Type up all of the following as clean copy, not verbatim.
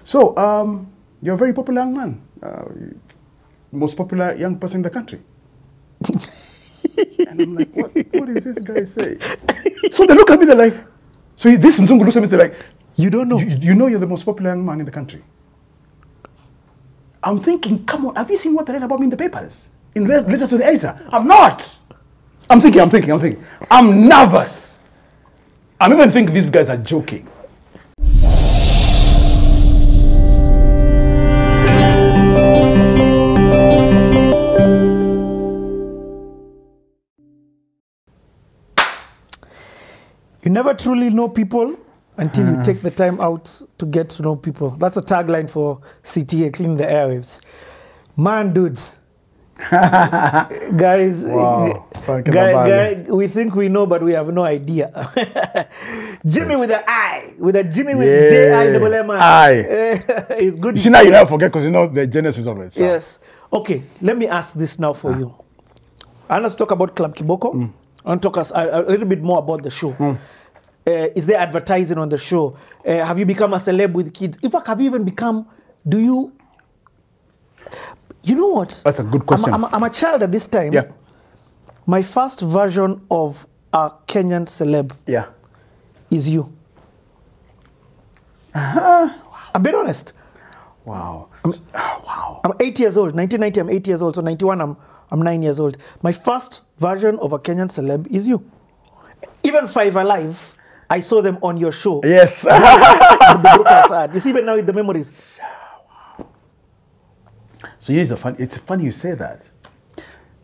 So, you're a very popular young man. Most popular young person in the country. And I'm like, what is this guy saying? So they look at me, they're like, so this Mzungu looks at me, they're like, you don't know? You know you're the most popular young man in the country. I'm thinking, come on, have you seen what they read about me in the papers? In letters to the editor? I'm not. I'm thinking. I'm nervous. I'm even thinking these guys are joking. You never truly know people until you take the time out to get to know people. That's a tagline for CTA, Cleaning The Airwaves. Man, dudes. Guys, wow. we think we know, but we have no idea. Jimmy with an I, with a Jimmy with J-I-M-M-I. It's good. You see, now you never forget because you know the genesis of it. So. Yes. Okay, let me ask this now for you. I want to talk about Club Kiboko. I want to talk a little bit more about the show. Is there advertising on the show? Have you become a celeb with kids? In fact, have you even become, you know what? That's a good question. I'm a child at this time. Yeah. My first version of a Kenyan celeb is you. I'm being honest. Wow. I'm 8 years old. 1990, I'm 8 years old. So 91, I'm 9 years old. My first version of a Kenyan celeb is you. Even Five Alive, I saw them on your show. Yes. The broadcast ad. You see, even now in the memories. So it's funny you say that.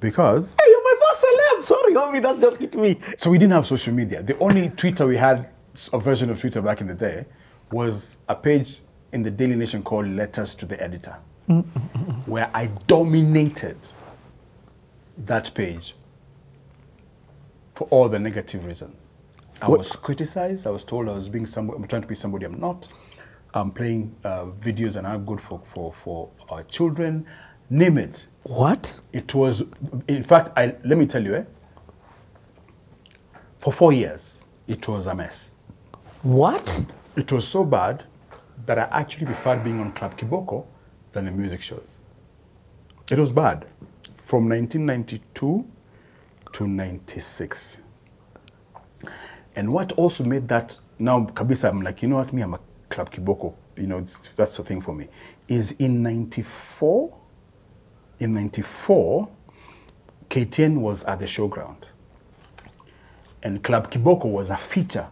Because... Hey, you're my first celeb. Sorry, homie, that just hit me. So we didn't have social media. The only Twitter we had, a version of Twitter back in the day, was a page in the Daily Nation called Letters to the Editor, where I dominated that page for all the negative reasons. I was criticized. I was told I was being somebody. I'm trying to be somebody I'm not. I'm playing videos and I'm good for our children. Name it. What? It was, in fact, let me tell you, for 4 years, it was a mess. What? It was so bad that I actually preferred being on Club Kiboko than the music shows. It was bad. From 1992 to 96. And what also made that, now Kabisa, I'm like, you know what, I'm a Club Kiboko, you know, that's the thing for me, is in 94, KTN was at the showground. And Club Kiboko was a feature,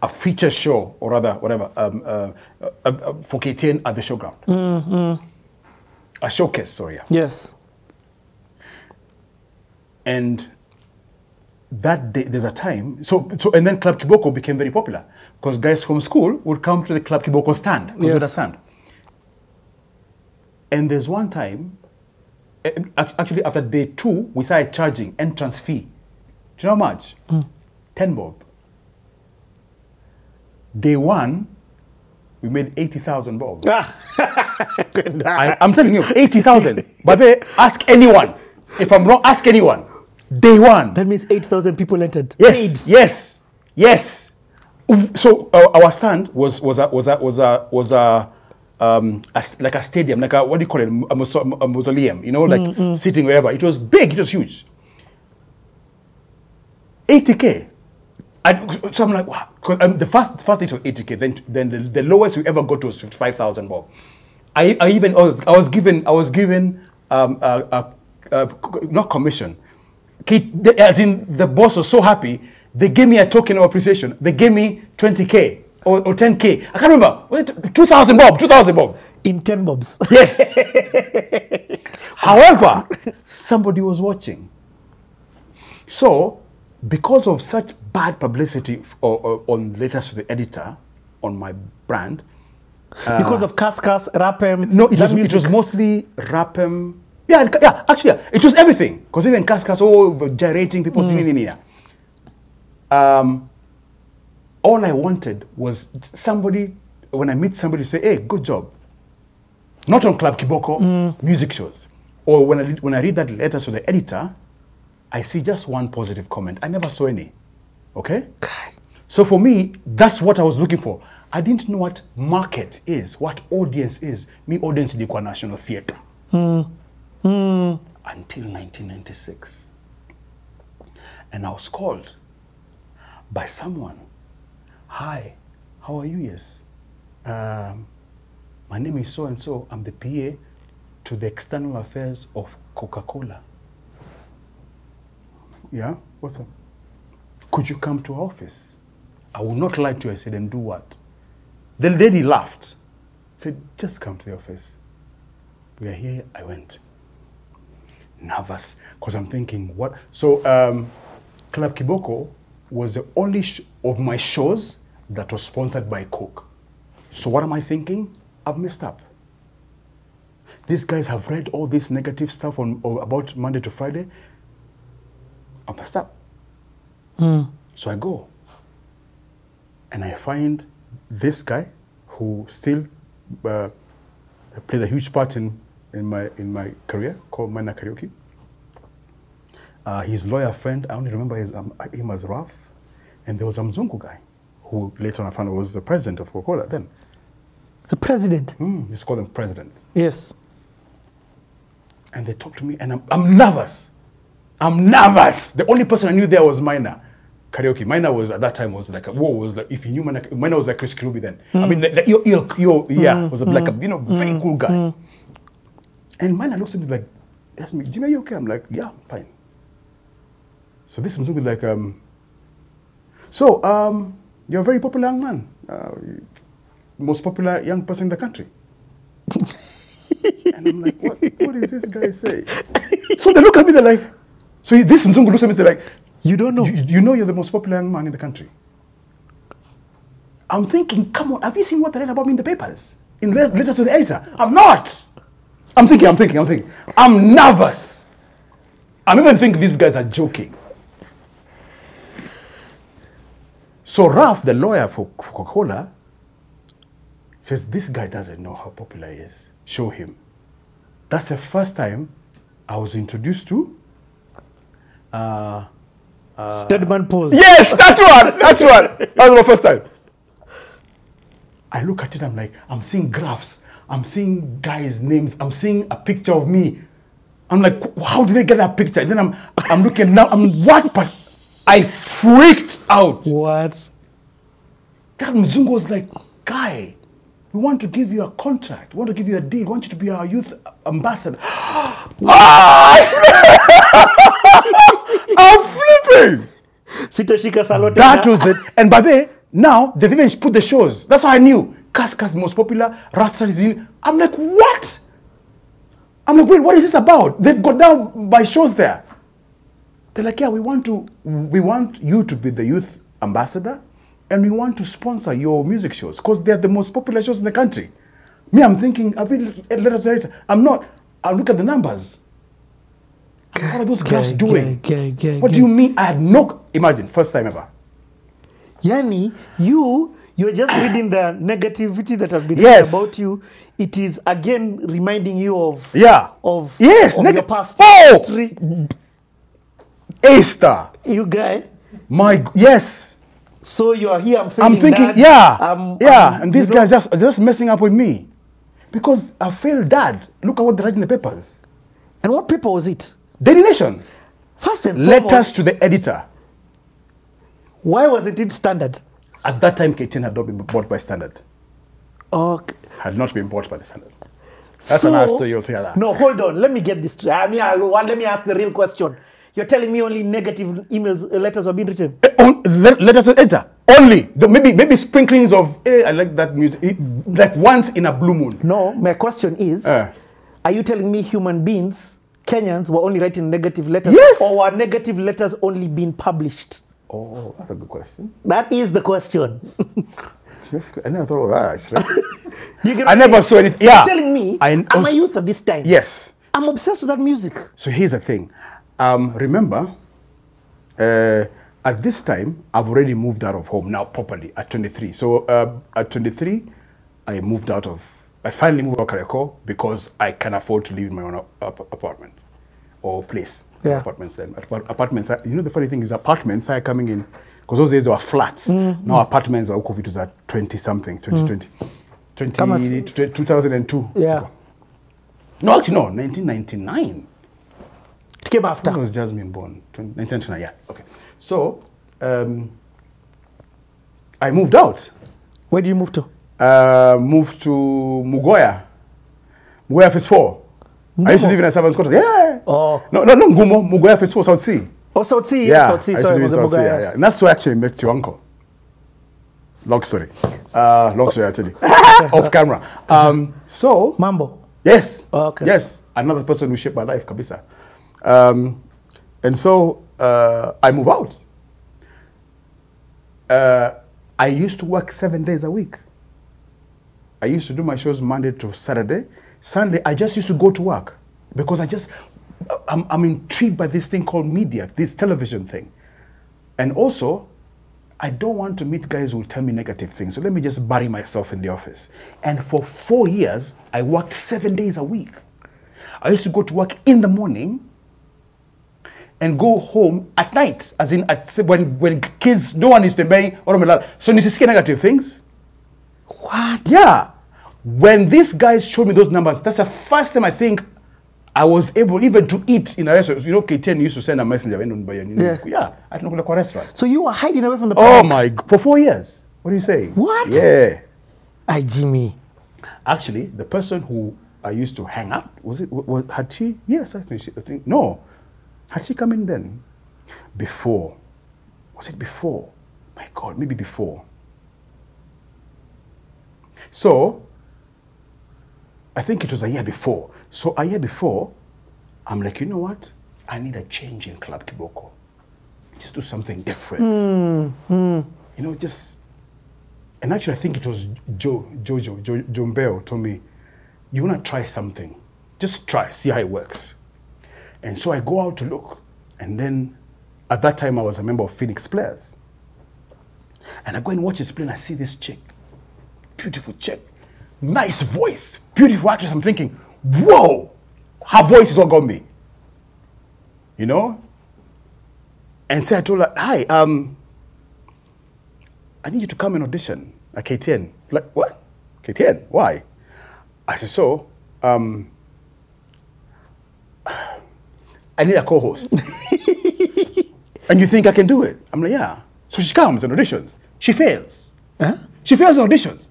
a feature show, or rather, whatever, for KTN at the showground. A showcase, sorry. Yeah. Yes. And that day, there's a time, and then Club Kiboko became very popular because guys from school would come to the Club Kiboko stand. Yes. Stand. And there's one time, actually after day 2, we started charging entrance fee. Do you know how much? 10 bob. Day 1, we made 80,000 bob. I'm telling you, 80,000. But they ask anyone. If I'm wrong, ask anyone. Day 1. That means 8,000 people entered. Yes, yes. So our stand was like a stadium, like a, what do you call it, a mausoleum, you know, like sitting wherever. It was big, it was huge. 80K. So I'm like, wow. The first it was 80K. Then the lowest we ever got to was 55,000 bob. I was given not commission. As in, the boss was so happy, they gave me a token of appreciation. They gave me 20K or 10K. I can't remember. 2,000 bob. 2,000 bob. In 10 bobs. Yes. However, somebody was watching. So, because of such bad publicity on letters to the editor, on my brand. Because of Kaskas, Rapem. No, it was mostly Rapem. Yeah, actually, it was everything. Because even Kaskas, gyrating people. All I wanted was somebody, when I meet somebody, say, hey, good job. Not on Club Kiboko, music shows. Or when I read that letter to the editor, I see just one positive comment. I never saw any. Okay? So for me, that's what I was looking for. I didn't know what market is, what audience is. Me audience in the National Theatre. Until 1996. And I was called by someone. Hi, how are you? Yes. My name is so-and-so. I'm the PA to the external affairs of Coca-Cola. Yeah? What's up? Could you come to our office? I will not lie to you. I said, and do what? The lady laughed. Said, just come to the office. We are here. I went. Nervous. Because I'm thinking, what? So, Club Kiboko was the only of my shows that was sponsored by Coke. So what am I thinking? I've messed up. These guys have read all this negative stuff about Monday to Friday. I messed up. So I go. And I find this guy who still played a huge part in my career, called Minor Karaoke. His lawyer friend, I only remember him as Ralph. And there was a Mzungu guy who later on I found was the president of Coca-Cola then. The president? Used to call them presidents. Yes. And they talked to me and I'm nervous. I'm nervous. The only person I knew there was Minor Karaoke. Minor was at that time was like if you knew Minor was like Chris Kirubi then. I mean, was a very cool guy. And Minor looks at me like, asked me, Jimmy, are you okay? I'm like, yeah, fine. So this is like, you're a very popular young man. Most popular young person in the country. And I'm like, what is this guy saying? So they look at me, they're like, so this Mzungu looks at me, they're like, you don't know? You know you're the most popular young man in the country. I'm thinking, come on, have you seen what they read about me in the papers? In letters to the editor? I'm not. I'm thinking. I'm nervous. I'm even thinking these guys are joking. So Ralph, the lawyer for Coca-Cola, says, this guy doesn't know how popular he is. Show him. That's the first time I was introduced to Stedman pose. Yes, that one. That was my first time. I look at it, I'm like, I'm seeing graphs. I'm seeing guys' names. I'm seeing a picture of me. I'm like, how did they get that picture? And then I'm looking now. I freaked out. What? That Mzungu was like, guy, we want to give you a contract. We want to give you a deal. We want you to be our youth ambassador. I'm flipping. That was it. And by the way, now they've even put the shows. That's how I knew. Kaska's most popular. Rasta is in. I'm like, what? I'm like, wait, what is this about? They've got down by shows there. They're like, yeah, we want you to be the youth ambassador, and we want to sponsor your music shows because they're the most popular shows in the country. Me, I'm thinking, I'm not. I'll look at the numbers. What are those graphs doing? What do you mean? I had no, imagine, first time ever. Yani, you're just reading the negativity that has been written about you. It is again reminding you of your past history. A-star. You guy. Yes. So you are here, I'm thinking, dad. and these guys just messing up with me. Because I failed dad. Look at what they write in the papers. And what paper was it? Daily Nation. First and foremost. Letters to the editor. Why wasn't it Standard? At that time, KTN had not been bought by Standard. Okay. Had not been bought by the Standard. That's another story you'll hear that. No, hold on. Let me get this. Let me ask the real question. You're telling me only negative emails, letters are being written? Letters to the editor. Only. Maybe sprinklings of, hey, I like that music. Like once in a blue moon. No, my question is, are you telling me human beings, Kenyans, were only writing negative letters? Yes. Or were negative letters only being published? Oh, that's a good question. That is the question. I never thought of that, actually. I never saw anything. Yeah. You're telling me, I'm a youth at this time. Yes. I'm obsessed with that music. So here's the thing. Remember, at this time, I've already moved out of home now properly at 23. So at 23, I finally moved out of Kariako because I can afford to live in my own apartment or place. Yeah. Apartments then. Apartments, you know, the funny thing is apartments are coming in, because those days they were flats. Now apartments are COVID was at 20-something, 2002. Yeah. No, actually, no, 1999. It came after. When was Jasmine born? 1999, yeah. Okay. So, I moved out. Where did you move to? Moved to Mugoya. Mugoya Phase 4. I used to live in a servant's quarters. Yeah. Oh. No, Ngumo. Mugoya Phase 4, South Sea. Oh, South Sea. Yeah. South Sea. I used to Sorry, live in the South Sea, Mugoya. yeah. And that's where I actually met your uncle. Long story. Long story, actually. Off camera. So. Mambo. Yes. Oh, okay. Yes. Another person who shaped my life, Kabisa. And so I move out. I used to work 7 days a week. I used to do my shows Monday to Saturday. Sunday, I just used to go to work because I'm intrigued by this thing called media, this television thing. And also, I don't want to meet guys who will tell me negative things. So let me just bury myself in the office. And for 4 years, I worked 7 days a week. I used to go to work in the morning and go home at night, as in when kids, no one is the main, so you see negative things. What? Yeah. When these guys showed me those numbers, that's the first time I think I was able even to eat in a restaurant. You know, KTN used to send a messenger. Yeah, I don't know a restaurant. So you were hiding away from the Oh public? my God, for 4 years. What do you say? What? Yeah. Ay, Jimmy. Actually, the person who I used to hang out, had she? Yes, I think, no. Had she come in then? Before. Was it before? My God, maybe before. So, I think it was a year before. So a year before, I'm like, you know what? I need a change in Club Kiboko. Just do something different. You know, just... And actually, I think it was Jombeo told me, you want to try something. Just try, see how it works. And so I go out to look. And then, at that time, I was a member of Phoenix Players. And I go and watch his play, and I see this chick. Beautiful chick. Nice voice. Beautiful actress. I'm thinking, whoa! Her voice is what got me. You know? And so I told her, hi, I need you to come and audition at KTN. Like, what? KTN? Why? I said, so, I need a co-host. And you think I can do it? I'm like, yeah. So she comes and auditions. She fails. Huh? She fails on auditions.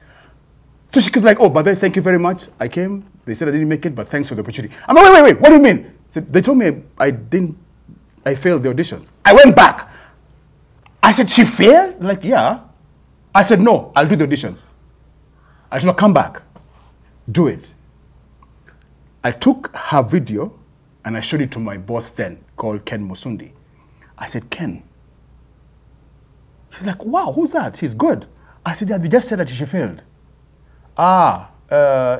So she was like, oh, but then thank you very much. I came. They said I didn't make it, but thanks for the opportunity. I'm like, wait. What do you mean? So they told me I failed the auditions. I went back. I said, she failed? Like, yeah. I said, no, I'll do the auditions. I said, no, come back. Do it. I took her video and I showed it to my boss then, called Ken Musundi. I said, Ken. She's like, wow, who's that? She's good. I said, yeah, they just said that she failed.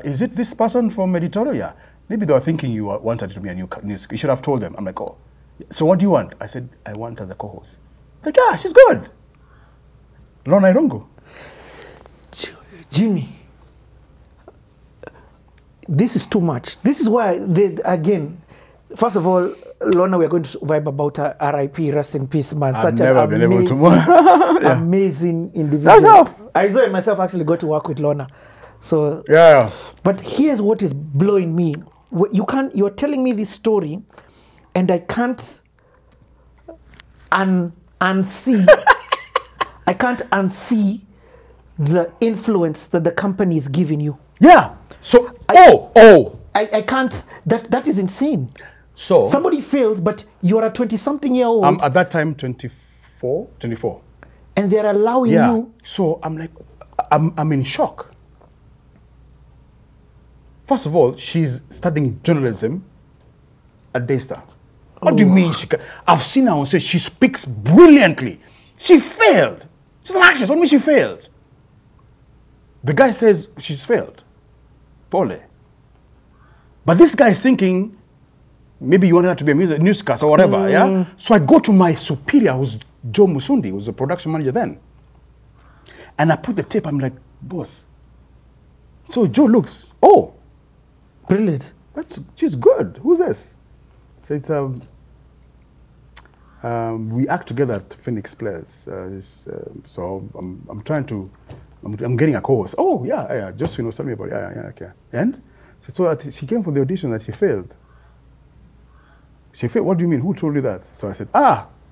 Is it this person from editorial? Yeah. Maybe they were thinking you wanted to be a new news. You should have told them. I'm like, oh. So what do you want? I said, I want as a co-host. Like, yeah, she's good. Lorna Irongo. Jimmy, this is too much. This is why, again, first of all, Lorna, we're going to vibe about her RIP, rest in peace, man. I've Such never an been able to amazing, amazing individual. That's I saw it myself actually got to work with Lorna. So, yeah. But here's what is blowing me. You're telling me this story, and I can't unsee. I can't unsee the influence that the company is giving you. Yeah. So, I can't. That is insane. So somebody fails, but you're a 20-something-year-old. I'm at that time 24. And they're allowing you. So I'm like, I'm in shock. First of all, she's studying journalism at Daystar. What do you mean she can? I've seen her on stage. She speaks brilliantly. She failed. She's an actress. What do you mean she failed? The guy says she's failed. Pole. But this guy is thinking, maybe you wanted her to be a newscast or whatever, yeah? So I go to my superior, who's Joe Musundi, who's the production manager then. And I put the tape, I'm like, boss. So Joe looks, oh. Brilliant. She's good. Who's this? So it's we act together at Phoenix Players. So I'm trying to, I'm getting a co-host. Oh yeah, Josephine was telling me about it. Yeah, okay. And so she came for the audition and she failed. She failed. What do you mean? Who told you that? So I said,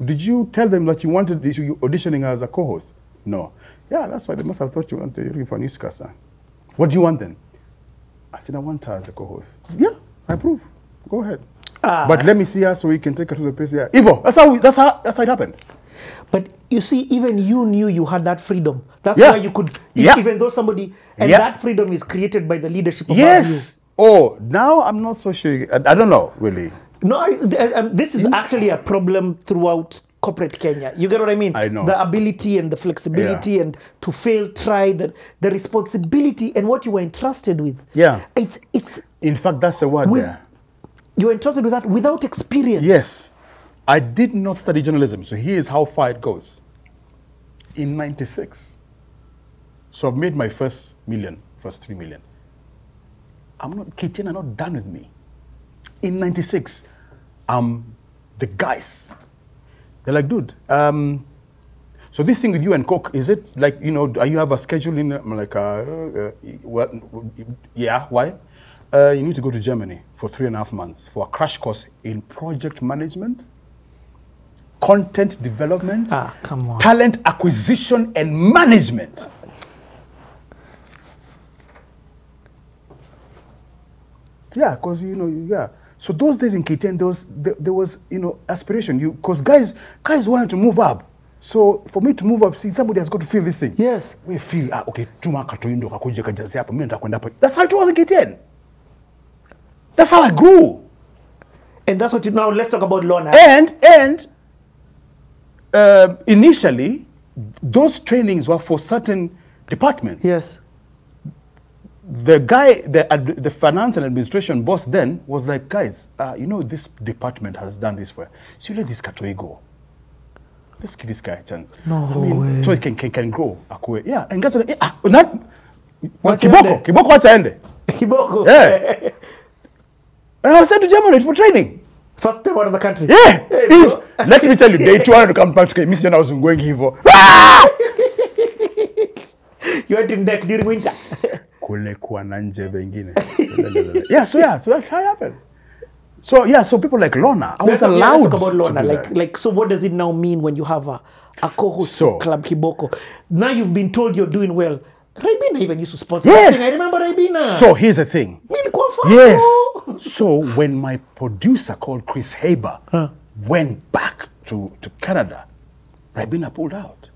did you tell them that you wanted you auditioning as a co-host? No. Yeah, that's why they must have thought you're looking for a newscaster. What do you want then? I said, I want her as a co-host. Yeah, I approve. Go ahead. But let me see her so we can take her to the place. Yeah. Ivo, that's how it happened. But you see, even you knew you had that freedom. That's why you could, even though somebody, and that freedom is created by the leadership of you. Oh, now I'm not so sure. I don't know, really. No, this is actually a problem throughout corporate Kenya. You get what I mean? I know. The ability and the flexibility and to fail, try, the responsibility and what you were entrusted with. Yeah. It's in fact, that's the word there. You were entrusted with that without experience. Yes. I did not study journalism, so here's how far it goes. In '96, so I've made my first 3 million. KTN are not done with me. In '96, the guys, they're like, dude, so this thing with you and Coke, is it like, you know, you have a schedule in? I'm like, yeah, why? You need to go to Germany for 3.5 months for a crash course in project management, content development, come on, talent acquisition and management. Yeah, because, you know, so those days in KTN, there was, you know, aspiration. Because guys wanted to move up. So for me to move up, see, somebody has got to feel this thing. Yes. We feel, okay, that's how it was in KTN. That's how I grew. And that's what now, let's talk about law now. And initially, those trainings were for certain departments. Yes. The guy, the finance and administration boss then was like, guys, you know, this department has done this well. So let this Katoi go. Let's give this guy a chance. Way. So it can grow. Yeah, and guys, Kiboko, what's the end? Kiboko. Yeah. And I was sent to Germany for training. First time out of the country. Yeah. Let me tell you, they wanted to come back to Mission. I was going here. You went in deck during winter. Yeah, so that's how it happened. So people like Lorna, I was allowed let's talk about Lorna. So what does it now mean when you have a co-host for Club Kiboko? Now you've been told you're doing well. Raibina even used to sponsor. Yes. I remember Raibina. So here's the thing. Yes. So when my producer called Chris Haber went back to Canada, Raibina pulled out.